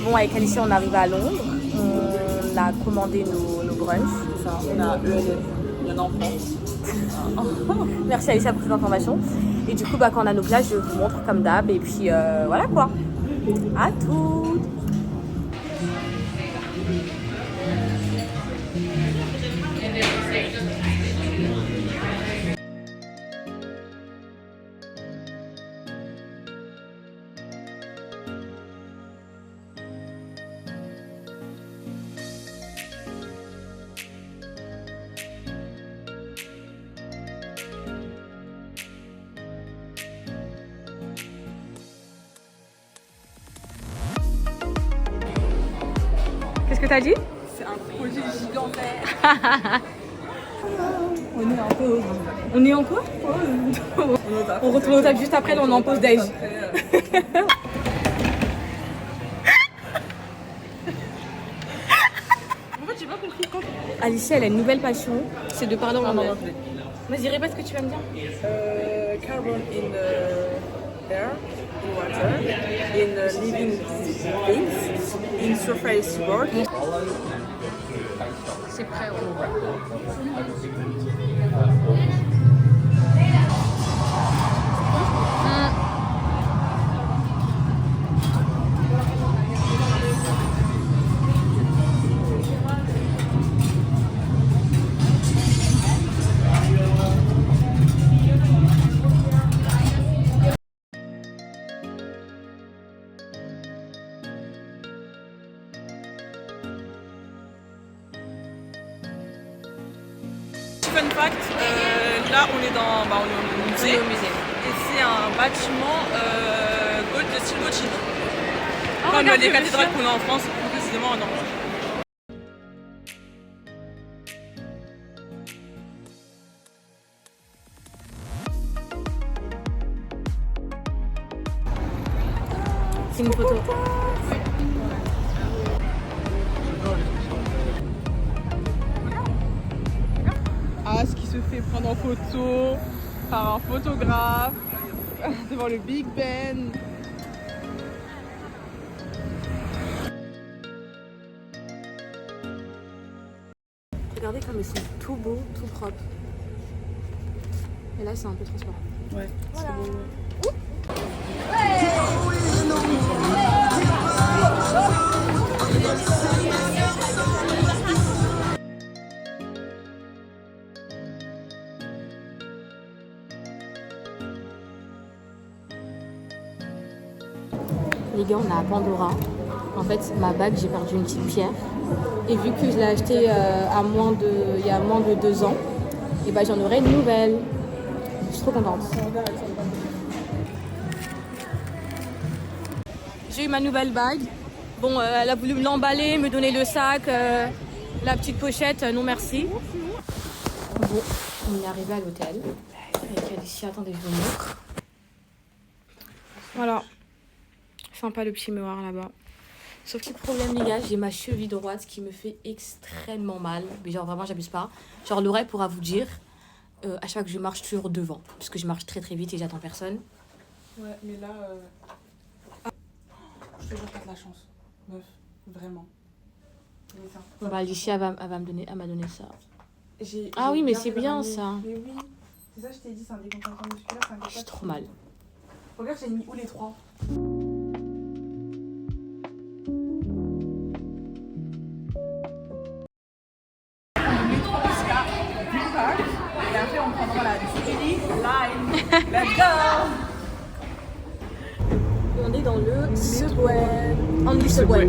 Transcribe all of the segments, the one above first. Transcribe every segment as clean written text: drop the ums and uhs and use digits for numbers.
Bon, avec Alicia, on arrive à Londres. On a commandé nos brunchs. Ça, on a ELF, il y en a en France. Merci Alicia pour ces informations. Et du coup, quand on a nos plages, je vous montre comme d'hab. Et puis voilà quoi. À toutes. Qu'est-ce que t'as dit? C'est un projet gigantesque. On est un peu... On est en quoi? On retourne au table juste après, là on est en pause déj. Alicia, elle a une nouvelle passion, c'est de parler en anglais. Vas-y, répète ce que tu vas me dire. Carbon in air, in water, in living things, in surface work. C'est prêt, ouais. Fun fact, là on est on est au musée. Et c'est un bâtiment de style gothique. Comme les cathédrales qu'on a en France, plus précisément en Normandie. C'est une photo. As qui se fait prendre en photo par un photographe devant le Big Ben. Regardez comme ils sont tout beaux, tout propres. Et là, c'est un peu transparent. Ouais, Voilà. Les gars, on est à Pandora. En fait, ma bague, j'ai perdu une petite pierre. Et vu que je l'ai achetée il y a moins de 2 ans, et bah, j'en aurai une nouvelle. Je suis trop contente. J'ai eu ma nouvelle bague. Bon, elle a voulu me l'emballer, me donner le sac, la petite pochette. Non, merci. Bon, on est arrivé à l'hôtel. Avec Alicia, attendez, je vous montre. Voilà. Sympa le petit miroir là-bas. Sauf que le problème, les gars, j'ai ma cheville droite qui me fait extrêmement mal. Mais genre, vraiment, j'abuse pas. Genre, l'oreille pourra vous dire, à chaque fois que je marche toujours devant. Parce que je marche très très vite et j'attends personne. Ouais, mais là, je te jure, t'as de la chance, meuf, vraiment. Bon, bah, Alicia, elle m'a donné ça. J'ai oui, mais bien c'est fait de bien ramener. ça. Mais oui, c'est ça, je t'ai dit, c'est un décontractant musculaire, c'est un J'ai trop mal. Regarde, j'ai mis où les trois? Et après, on prendra la City Line. Let's go! On est dans le Subway. On dit Subway.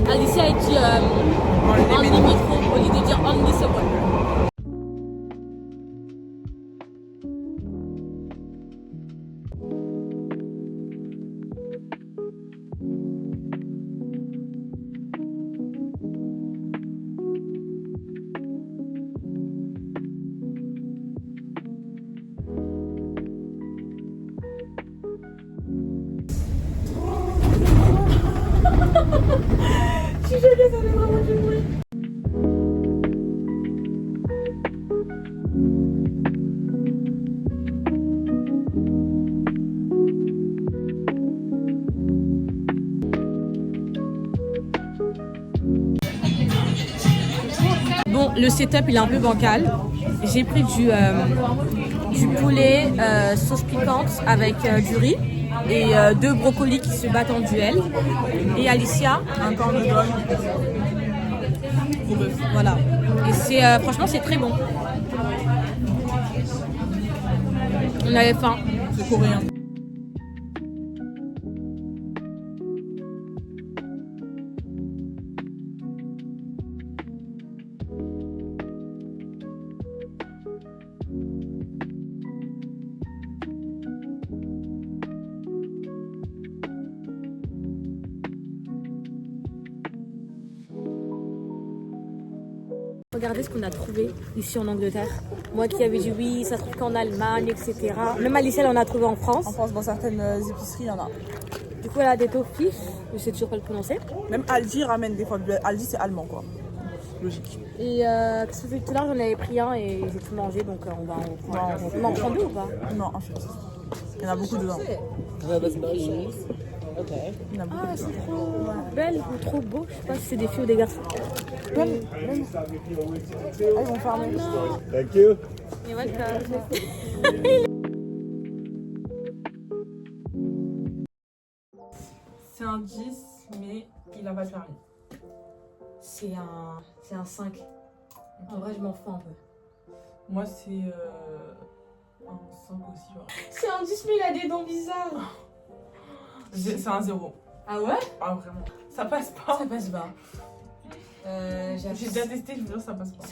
Alicia a dit on dit métro au lieu de dire on dit Subway. Je suis choquée, ça fait vraiment du bruit. le setup il est un peu bancal. J'ai pris du poulet sauce piquante avec du riz et 2 brocolis qui se battent en duel. Et Alicia, Un corps de dog. Gros bœuf. voilà. Et c'est franchement c'est très bon. On avait faim. C'est coréen. Regardez ce qu'on a trouvé ici en Angleterre. Moi qui avais dit oui, ça se trouve qu'en Allemagne, etc. Même Alicia, elle en a trouvé en France. En France, dans certaines épiceries, il y en a. Du coup, elle a des toffees. Je sais toujours pas le prononcer. Même Aldi ramène des fois. Aldi, c'est allemand, quoi. Logique. Et qu'est-ce que j'ai fait tout à l'heure, j'en avais pris un et j'ai tout mangé. Donc on va en prendre 2 ou pas? Non, un fait. Il y en a beaucoup dedans. Il y en a beaucoup Ah, dedans. c'est trop belle ou trop beau. Je sais pas si c'est des filles ou des garçons. Ah, ils vont fermer. Thank you. Et voilà. C'est un 10, mais il a pas de permis. C'est un 5. En vrai, je m'en fous un peu. Moi, c'est un 5 aussi. Ouais. C'est un 10, mais il a des dents bizarres. C'est un 0. Ah ouais? Ah, vraiment. Ça passe pas. Ça passe pas. J'ai déjà testé, je veux dire, ça passe pas.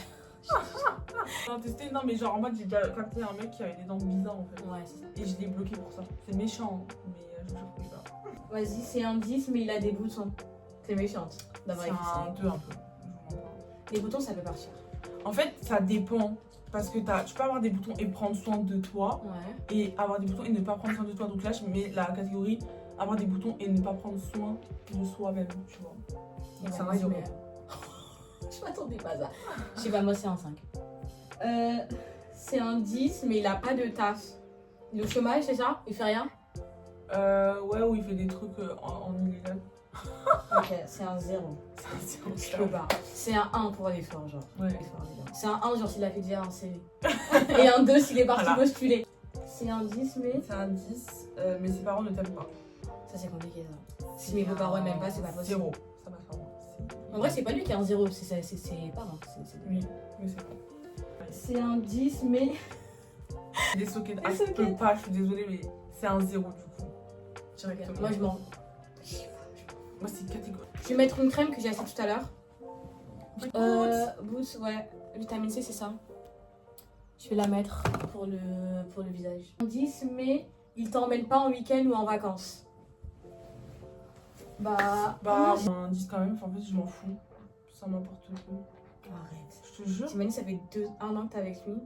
J'ai testé, non, mais genre en mode, j'ai déjà capté un mec qui avait des dents bizarres en fait. Ouais, c'est ça. Et je l'ai bloqué pour ça. C'est méchant, mais je ne pouvais pas. Vas-y, c'est un 10, mais il a des boutons. C'est méchante d'avoir C'est existé. un 2 un peu. Les boutons, ça peut partir. En fait, ça dépend. Parce que tu peux avoir des boutons et prendre soin de toi. Ouais. Et avoir des boutons et ne pas prendre soin de toi. Donc là, je mets la catégorie avoir des boutons et ne pas prendre soin de soi-même, tu vois. Donc c'est un 0. Je m'attendais pas à ça. Je sais pas, moi c'est un 5. C'est un 10, mais il a pas de taf. Il est au chômage, c'est ça? Il fait rien? Ouais, où il fait des trucs en illégal. Ok, c'est un 0. Je peux pas. C'est un 1 pour l'effort, genre. Ouais. C'est un 1, genre s'il a fait déjà un CV. Et un 2 s'il est parti Voilà. postuler. C'est un 10, mais. C'est un 10, mais ses parents ne t'aiment pas. Ça, c'est compliqué ça. Si mes beaux-parents m'aiment pas, c'est pas possible. 0. Ça passe pas moi. En vrai, c'est pas lui qui a un 0, c'est pas moi. Oui, mais c'est bon. C'est un 10, mais. Les sockets, Les je sockets. peux pas, je suis désolée, mais c'est un 0 du coup. Directement. Moi, je m'en. Moi, c'est catégorique. Je vais mettre une crème que j'ai achetée tout à l'heure. Boots, ouais. Vitamine C, c'est ça. Je vais la mettre pour le visage. 10, mais il t'emmène pas en week-end ou en vacances. Bah. Bah, un 10 quand même, en fait, je m'en fous. Ça m'importe peu. Arrête. Je te jure. T'imagines, ça fait 1 an que t'es avec lui.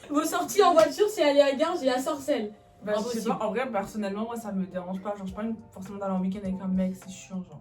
Vos sorties en voiture, c'est aller à Gare, j'ai la sorcelle. Bah, je sais pas, en vrai, personnellement, moi, ça me dérange pas. Genre, je pas forcément d'aller en week-end avec un mec, c'est chiant, genre.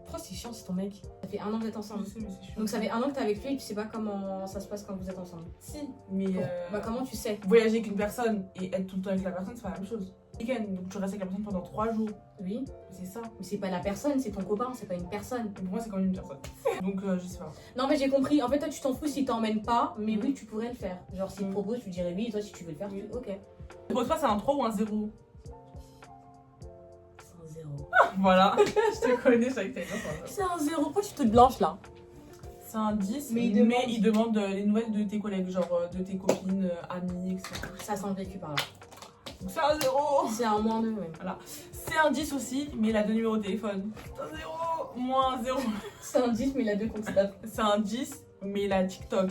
Pourquoi c'est chiant, c'est ton mec? Ça fait 1 an que vous êtes ensemble. Je sais, mais c'est chiant. Donc ça fait 1 an que t'es avec lui et tu sais pas comment ça se passe quand vous êtes ensemble. Si, mais. Bah comment tu sais? Voyager avec une personne et être tout le temps avec la personne, c'est pas la même chose. Week-end, donc tu restes avec la personne pendant 3 jours. Oui, C'est ça. mais c'est pas la personne, c'est ton copain, c'est pas une personne. Pour moi, c'est quand même une personne. Donc, je sais pas. Non mais j'ai compris, en fait toi tu t'en fous s'il t'emmène pas, mais oui tu pourrais le faire. Genre s'il te Mm. propose tu dirais oui et toi si tu veux le faire, tu ok. Pour toi, c'est un 3 ou un 0? C'est un 0. Voilà. Je te connais, je savais que t'allais dire ça. C'est un 0, pourquoi tu te blanches là? C'est un 10, Mais mais il il demande les nouvelles de tes collègues, genre de tes copines, amis, etc. Ça sent le vécu par là. Donc c'est un 0. C'est un moins 2 même. C'est un 10 aussi, mais il a 2 numéros de téléphone. C'est un 0, moins un 0. C'est un 10 mais il a 2 comptes Snap. C'est un 10, mais il a TikTok.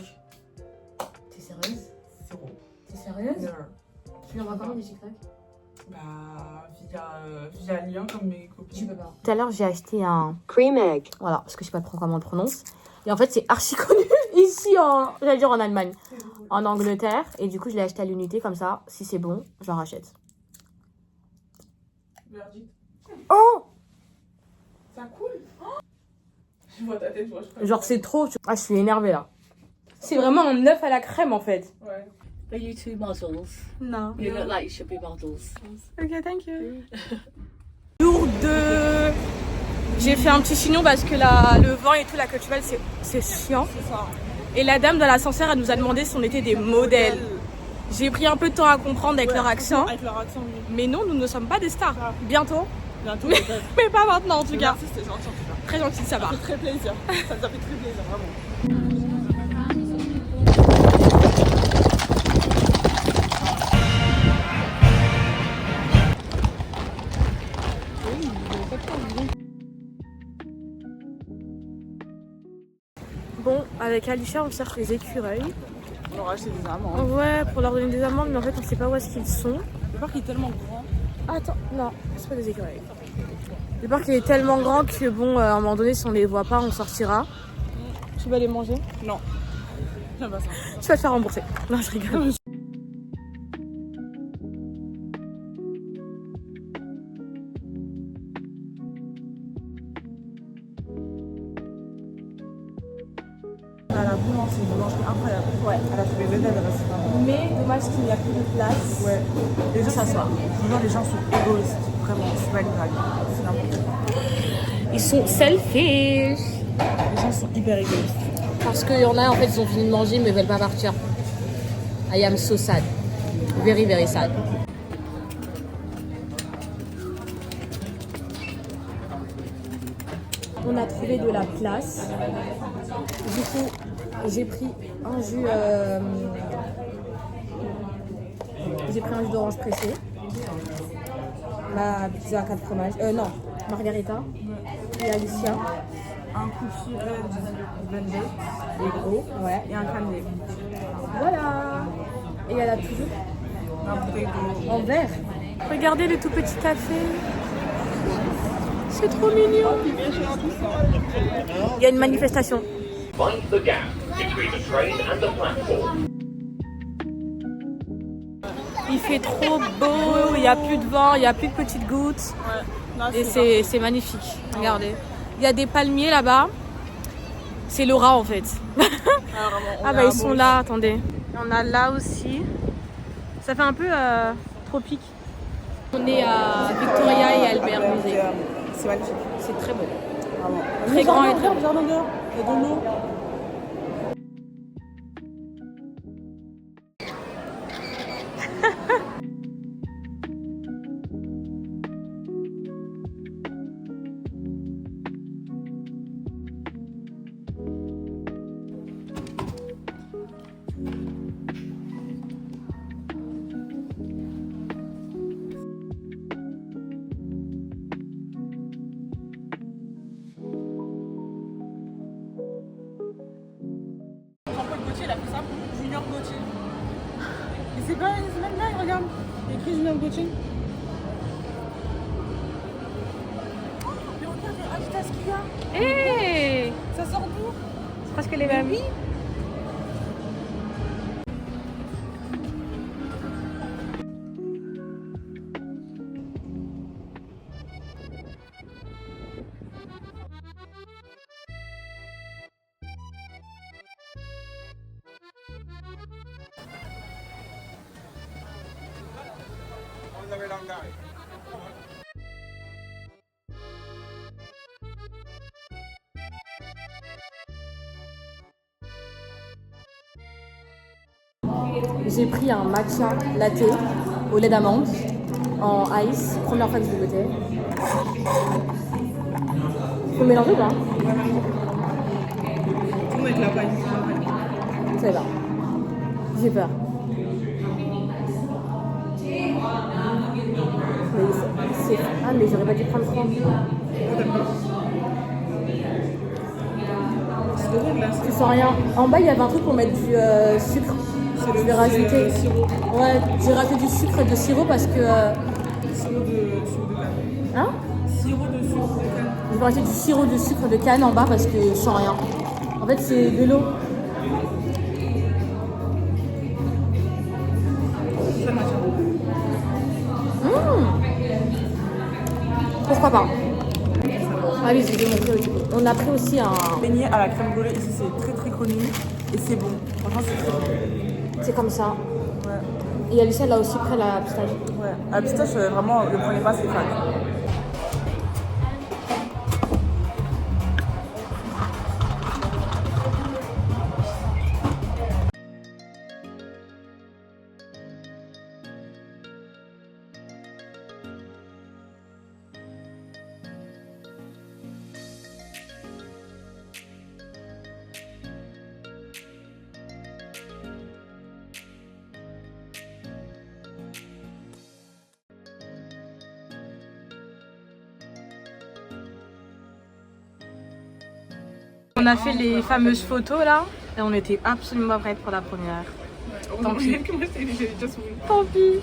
T'es sérieuse? 0. T'es sérieuse? Never. Tu lui envoies comment des TikTok? Bah, via lien comme mes Tu copines. peux pas. Tout à l'heure j'ai acheté un cream egg. Voilà, parce que je sais pas trop comment on le prononce. Et en fait c'est archi connu ici j'allais dire en Allemagne. En Angleterre. Et du coup je l'ai acheté à l'unité comme ça. Si c'est bon, je la rachète. Verdict. Oh! Ça coule. Je vois ta tête, je vois. Genre c'est trop. Ah je suis énervée là. C'est vraiment un œuf à la crème en fait. Ouais. Are you two models? Non. You look like you should be models. Ok, thank you. Jour 2. J'ai fait un petit chignon parce que le vent et tout, la queue de cheval, c'est chiant. C'est ça. Et la dame de l'ascenseur, elle nous a demandé si on était des modèles. J'ai pris un peu de temps à comprendre avec leur accent. Avec leur accent, oui. Mais non, nous ne sommes pas des stars. Ah. Bientôt. Bientôt, Mais, peut-être. mais pas maintenant en tout cas. Merci, c'était gentil en tout cas. Très gentil de sa Ça part. fait très plaisir. Ça nous a fait très plaisir, vraiment. Bon, avec Alicia, on cherche les écureuils. On leur a acheté des amandes. Ouais, pour leur donner des amandes, mais en fait, on sait pas où est-ce qu'ils sont. Le parc est tellement grand. Attends, non, c'est pas des écureuils. Le parc il est tellement grand que bon, à un moment donné, si on les voit pas, on sortira. Tu vas les manger? Non. J'aime pas ça. Tu vas te faire rembourser. Non, je rigole. À la boulangerie, une boulangerie incroyable. Ouais. Elle a trouvé les aides, Mais dommage qu'il n'y a plus de place. Ouais. Les gens s'assoient. Les gens sont égoïstes. Vraiment, c'est pas une blague. C'est n'importe quoi. Ils sont selfish. Les gens sont hyper égoïstes. Parce qu'il y en a, en fait, ils ont fini de manger, mais ils veulent pas partir. I am so sad. Very, very sad. On a trouvé de la place. Du coup, j'ai pris un jus. J'ai pris un jus d'orange pressé. Ma pizza à 4 fromages. Non, margarita. Et Alicia. Un cookie red velvet, et gros. Ouais. Et un cannelé. Voilà. Et elle a toujours Un bouteille d'eau. en verre. Regardez le tout petit café. C'est trop mignon. Il y a une manifestation. Find the gap between the train and the platform. Il fait trop beau, il n'y a plus de vent, il n'y a plus de petites gouttes. Ouais. Là, Et c'est magnifique. Regardez. Il y a des palmiers là-bas. C'est Laura en fait. Ah bah ils sont là, attendez. On a là aussi. Ça fait un peu tropique. On est à Victoria et Albert Musée. C'est magnifique. C'est très beau. Vraiment. Très grand et très beau. Jardin dehors. Il y a de l'eau. Jean-Paul Gaultier, il a fait ça pour Junior Gaultier. Et c'est même là, regarde. Il y a écrit Junior Gaultier. Mais regarde, Adidas qu'il y a. Hey, Ça sort d'où? c'est presque les mêmes. J'ai pris un matcha latte au lait d'amande en ice. Première fois que je l'ai goûté. Faut mélanger ou pas? Tout avec la paille. Ça va. J'ai peur. Mais ah mais j'aurais pas dû prendre 30. C'est drôle là. Tu sens rien. En bas il y avait un truc pour mettre du sucre. Je vais rajouter. Ouais, j'ai rajouté du sucre et de sirop parce que. Sirop de canne. Hein? Sirop de sucre de canne. Je vais rajouter du sirop de sucre de canne en bas parce que je sens rien. En fait c'est de l'eau. Ça le matcha. Pourquoi pas? Ah oui, j'ai démontré aussi. On a pris aussi un. Beignet à la crème brûlée, ici c'est très très connu et c'est bon. Franchement c'est très bon. C'est comme ça. Ouais. Et Alicia là aussi près la pistache. Ouais. À la pistache, vraiment, le prenez pas, c'est crack. On a fait les fameuses photos là et on était absolument pas prêtes pour la première. Tant pis. Tant pis.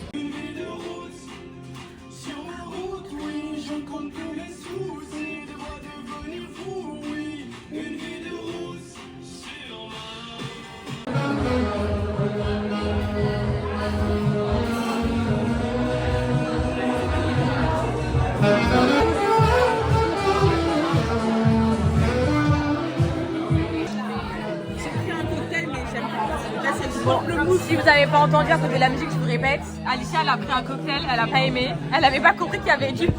Bon, si vous n'avez pas entendu à cause de la musique, je vous répète, Alicia elle a pris un cocktail, elle a pas aimé, elle avait pas compris qu'il y avait du... Elle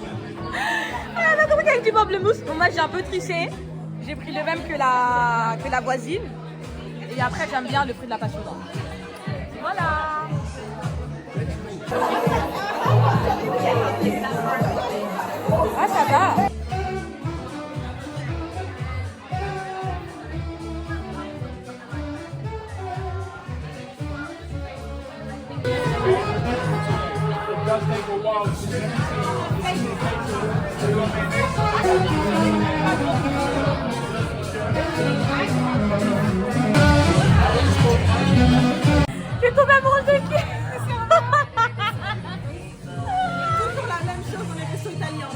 avait pas compris qu'il y avait du pamplemousse, donc moi j'ai un peu triché, j'ai pris le même que la voisine, et après j'aime bien le fruit de la passion. Voilà. Ah ça va. J'ai tombé amoureuse de qui? Toujours la même chose, on est restés italiens.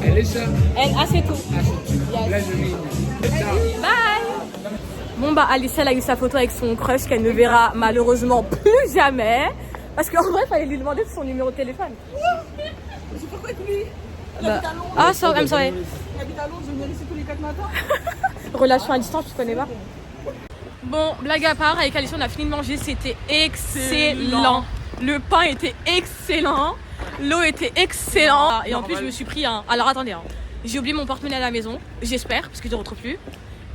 Elisa, Ah c'est tout. pleasure meeting you. Bye. Bon bah Alicia elle a eu sa photo avec son crush qu'elle ne verra malheureusement plus jamais. Parce qu'en vrai il fallait lui demander son numéro de téléphone. C'est pourquoi que lui Bah, ah so, I'm sorry. Il habite à Londres, je viens ici tous les 4 matins. Relation à distance, tu connais pas? Bon, blague à part, avec Alicia on a fini de manger, c'était excellent. Le pain était excellent, l'eau était excellente. Et en plus je me suis pris un... Alors attendez, hein. J'ai oublié mon porte-monnaie à la maison, j'espère, parce que je ne retrouve plus.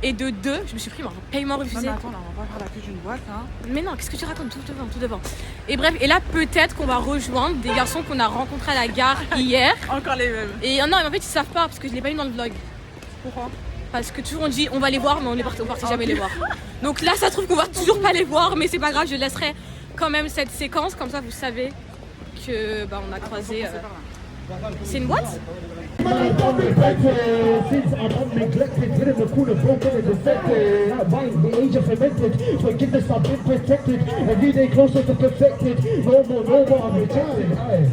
Et de deux, je me suis pris un paiement refusé. Non, mais attends, là, on va pas faire la queue d'une boîte, hein. Mais non, qu'est-ce que tu racontes? Tout devant, tout devant. Et bref, et là peut-être qu'on va rejoindre des garçons qu'on a rencontrés à la gare hier. Encore les mêmes. Et non, mais en fait ils savent pas, parce que je l'ai pas eu dans le vlog. Pourquoi? Parce que toujours on dit on va les voir, mais on partait jamais les voir. Donc là ça se trouve qu'on va toujours pas les voir, mais c'est pas grave, je laisserai quand même cette séquence, comme ça vous savez que bah, on a croisé. C'est une boîte? Since I'm neglected, hit him a cool broken and defected. Not mine, the age of fermented. Forgiveness, I've been protected. Every day closer to perfected. No more, I'm rejected.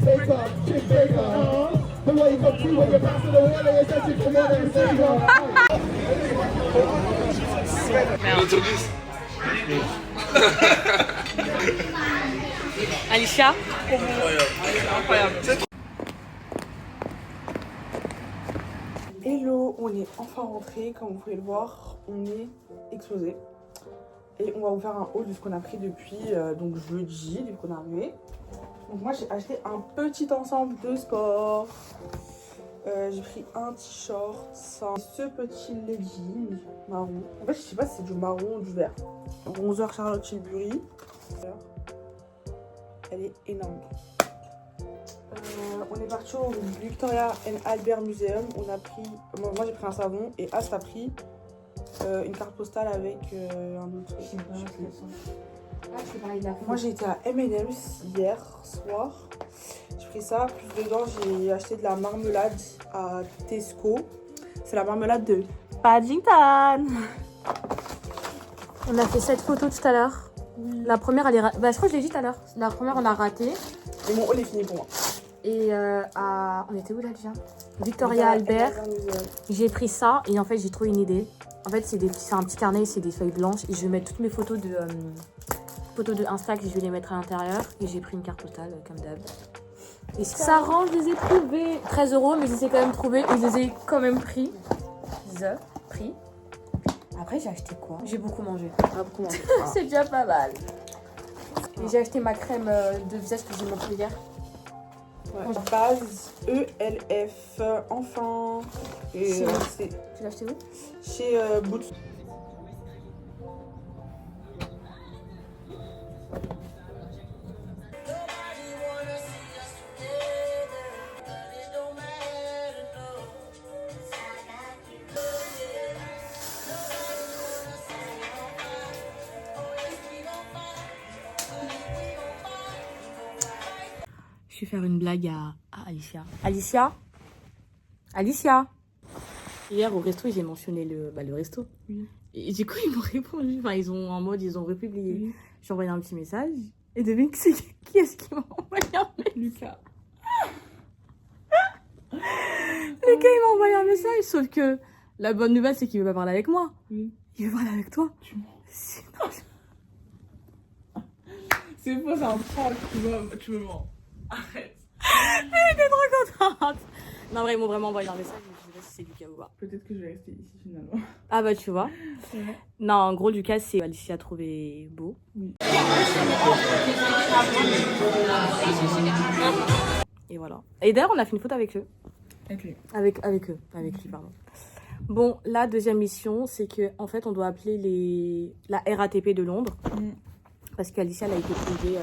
Wake up, chick, wake up. The way you come through when you're passing the water, it's as if you're and savior. Alicia? Incroyable. Hello, on est enfin rentré, comme vous pouvez le voir, on est explosé. Et on va vous faire un haul de ce qu'on a pris depuis donc jeudi, depuis qu'on est arrivé. Donc moi j'ai acheté un petit ensemble de sport. J'ai pris un t-shirt, ce petit legging marron. En fait je sais pas si c'est du marron ou du vert. Bronzer Charlotte Tilbury. Elle est énorme. On est parti au Victoria and Albert Museum. On a pris, moi j'ai pris un savon et Ast a pris une carte postale avec un autre. Moi j'ai été à M&M's hier soir. J'ai pris ça, plus dedans j'ai acheté de la marmelade à Tesco. C'est la marmelade de Paddington. On a fait cette photo tout à l'heure. La première elle est bah, je crois que je l'ai dit tout à l'heure. La première on a raté. Et mon haul est fini pour moi. Et on était où là déjà? Victoria Albert. J'ai pris ça et en fait j'ai trouvé une idée. En fait c'est un petit carnet, c'est des feuilles blanches et je vais mettre toutes mes photos de Insta que je vais les mettre à l'intérieur. Et j'ai pris une carte postale comme d'hab. Et ça rend, je les ai trouvés 13 €, mais je les ai quand même trouvés et je les ai quand même pris. Après j'ai acheté quoi? J'ai beaucoup mangé. C'est déjà pas mal. Et j'ai acheté ma crème de visage que j'ai montré hier. Ouais. Base ELF, enfin. Et c'est Tu l'as acheté où? chez Boots. Je vais faire une blague à Alicia. Alicia? Alicia? Hier au resto, j'ai mentionné le resto. Oui. Et du coup, ils m'ont répondu. Enfin, ils ont republié. Oui. J'ai envoyé un petit message. Et devine qui est-ce qui m'a envoyé un message? Lucas. Le gars, il m'a envoyé un message. Sauf que la bonne nouvelle, c'est qu'il veut pas parler avec moi. Oui. Il veut parler avec toi. Tu mens. Sinon, C'est faux, c'est un prank. Tu me mens. Arrête. elle était trop contente. Non, vrai, ils m'ont vraiment envoyé un message. Je sais pas si c'est Lucas ou pas. Peut-être que je vais rester ici finalement. Ah bah, tu vois. C'est vrai. Non, en gros, Lucas, c'est Alicia a trouvé beau. Oui. Et voilà. Et d'ailleurs, on a fait une photo avec eux. Ok. Avec lui, pardon. Bon, la deuxième mission, c'est que en fait, on doit appeler la RATP de Londres. Parce qu'Alicia, elle a été privée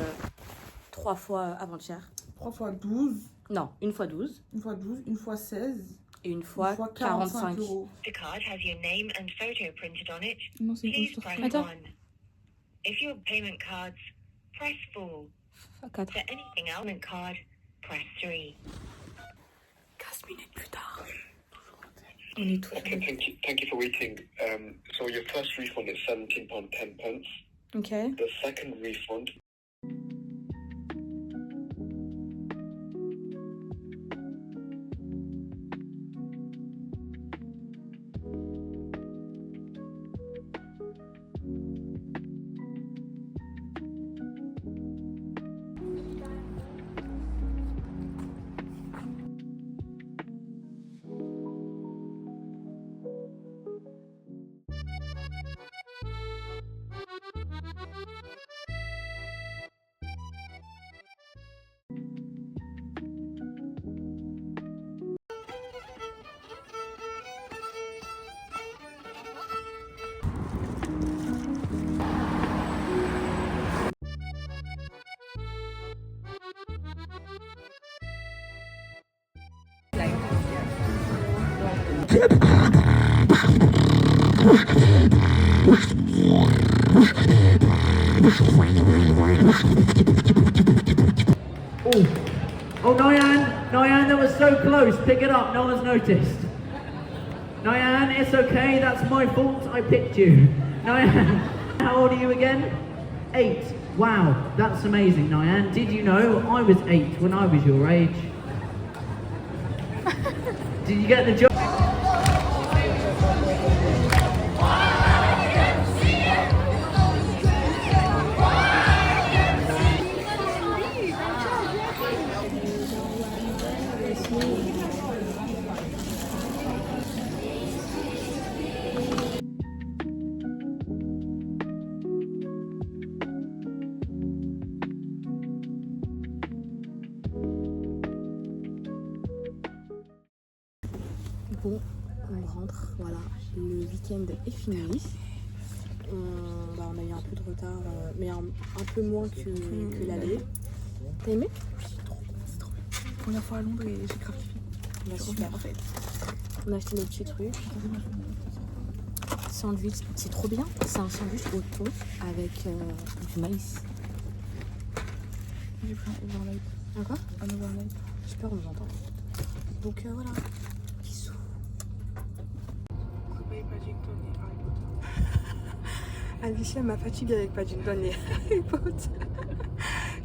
3 fois avant-hier. 3 fois 12, Non, une fois 12 une fois 12, une fois 16, et une fois, une fois 45 €. The card has your name and photo printed on it. Non, c'est une Please histoire. press Attends. 1. If you have payment cards, press 4. 4. For anything else, payment card, press 3. 15 minutes plus tard. On est tous. Okay, thank you for waiting. So your first refund is £17.10. Ok. The second refund. Oh, Nyan, that was so close. Pick it up. No one's noticed. Nyan, it's okay. That's my fault. I picked you. Nyan, how old are you again? 8. Wow, that's amazing, Nyan. Did you know I was 8 when I was your age? Did you get the job? Bon, on rentre, voilà. Le week-end est fini. On a eu un peu de retard, mais un peu moins que l'aller. T'as aimé? C'est trop bien. Première fois à Londres et j'ai grave kiffé. Bah, Je super. reviens, en fait. On a acheté nos petits trucs. Sandwich, c'est trop bien. C'est un sandwich au thon avec du maïs. J'ai pris un overnight. Encore? Un overnight. J'ai peur, on nous entend. Donc voilà. Bisous. Alicia m'a fatiguée avec Paddington et Harry Potter.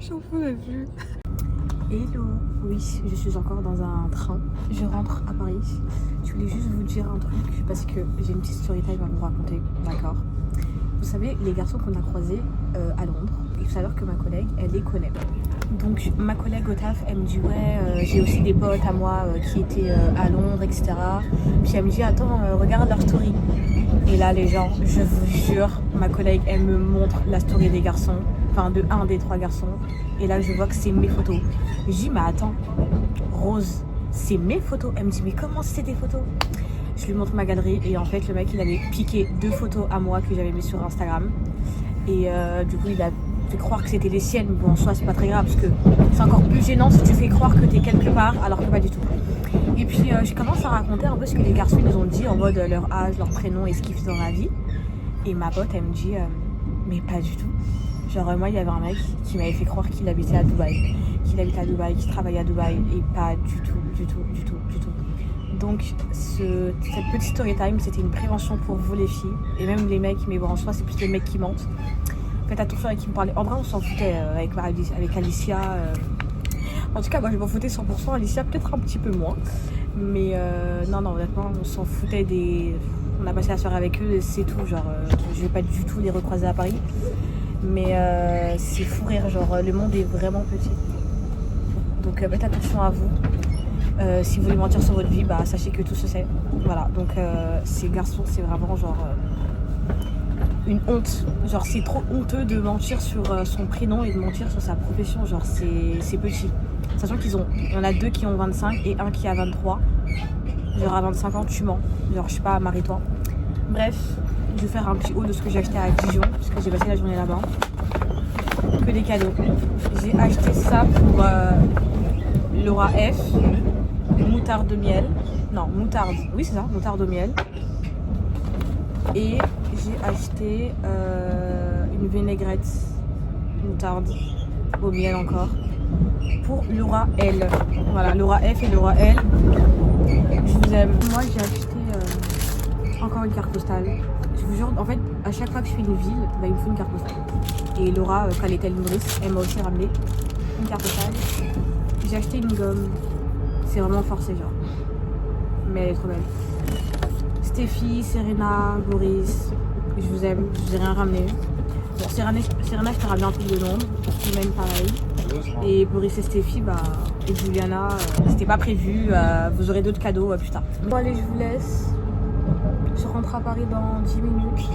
J'en pouvais plus. Hello. Oui, je suis encore dans un train. Je rentre à Paris. Je voulais juste vous dire un truc parce que j'ai une petite story time à vous raconter. D'accord. Vous savez, les garçons qu'on a croisés à Londres, il faut savoir que ma collègue, elle les connaît. Donc ma collègue au taf, elle me dit ouais, j'ai aussi des potes à moi qui étaient à Londres, etc. Puis elle me dit attends, regarde leur story. Et là les gens, je vous jure, ma collègue, elle me montre la story des garçons, enfin de un des 3 garçons. Et là je vois que c'est mes photos. Je dis mais attends, Rose, c'est mes photos. Elle me dit mais comment c'est tes photos? Je lui montre ma galerie et en fait le mec il avait piqué 2 photos à moi que j'avais mis sur Instagram. Et du coup il a fait croire que c'était les siennes, mais bon en soi c'est pas très grave parce que c'est encore plus gênant si tu fais croire que t'es quelque part alors que pas du tout. Et puis je commence à raconter un peu ce que les garçons nous ont dit en mode leur âge, leur prénom et ce qu'ils faisaient dans la vie. Et ma pote elle me dit mais pas du tout. Genre moi il y avait un mec qui m'avait fait croire qu'il habitait à Dubaï, qu'il travaillait à Dubaï et pas du tout. Donc cette petite story time, c'était une prévention pour vous les filles et même les mecs, mais bon en soi c'est plus les mecs qui mentent. Faites attention à qui me parlait. En vrai on s'en foutait avec Alicia. En tout cas moi je m'en foutais 100%, Alicia peut-être un petit peu moins. Mais non honnêtement on s'en foutait des... On a passé la soirée avec eux et c'est tout. Genre je vais pas du tout les recroiser à Paris. Mais c'est fou rire, genre le monde est vraiment petit. Donc faites attention à vous. Si vous voulez mentir sur votre vie, bah sachez que tout se sait. Voilà, donc ces garçons, c'est vraiment genre une honte. Genre c'est trop honteux de mentir sur son prénom et de mentir sur sa profession. Genre c'est petit. Sachant qu'il y en a 2 qui ont 25 et un qui a 23. Genre à 25 ans tu mens. Genre je sais pas, marie-toi. Bref, je vais faire un petit haut de ce que j'ai acheté à Dijon, parce que j'ai passé la journée là-bas. Que des cadeaux. J'ai acheté ça pour Laura F. Moutarde de miel. Non, moutarde. Oui, c'est ça, moutarde au miel. Et j'ai acheté une vinaigrette moutarde au miel encore pour Laura L. Voilà, Laura F et Laura L. Je vous aime. Moi, j'ai acheté encore une carte postale. Je vous jure, en fait, à chaque fois que je fais une ville, bah, il me faut une carte postale. Et Laura, quand elle était à Lindris, elle m'a aussi ramené une carte postale. J'ai acheté une gomme. C'est vraiment forcé, genre. Mais elle est trop belle. Stéphie, Serena, Boris, je vous aime. Je vous ai rien ramené. Bon, Serena, je t'ai ramené un truc de Londres. Même pareil. Et Boris et Stéphie, bah, et Juliana, c'était pas prévu. Vous aurez d'autres cadeaux plus tard. Bon, allez, je vous laisse. Je rentre à Paris dans 10 minutes.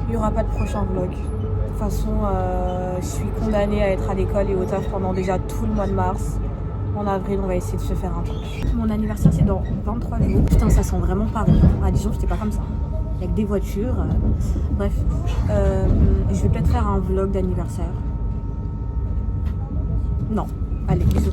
Il n'y aura pas de prochain vlog. De toute façon, je suis condamnée à être à l'école et au taf pendant déjà tout le mois de mars. En avril, on va essayer de se faire un truc. Mon anniversaire, c'est dans 23 jours. Putain, ça sent vraiment Paris. À Dijon, c'était pas comme ça. Il y a que des voitures. Bref, je vais peut-être faire un vlog d'anniversaire. Non, allez, bisous.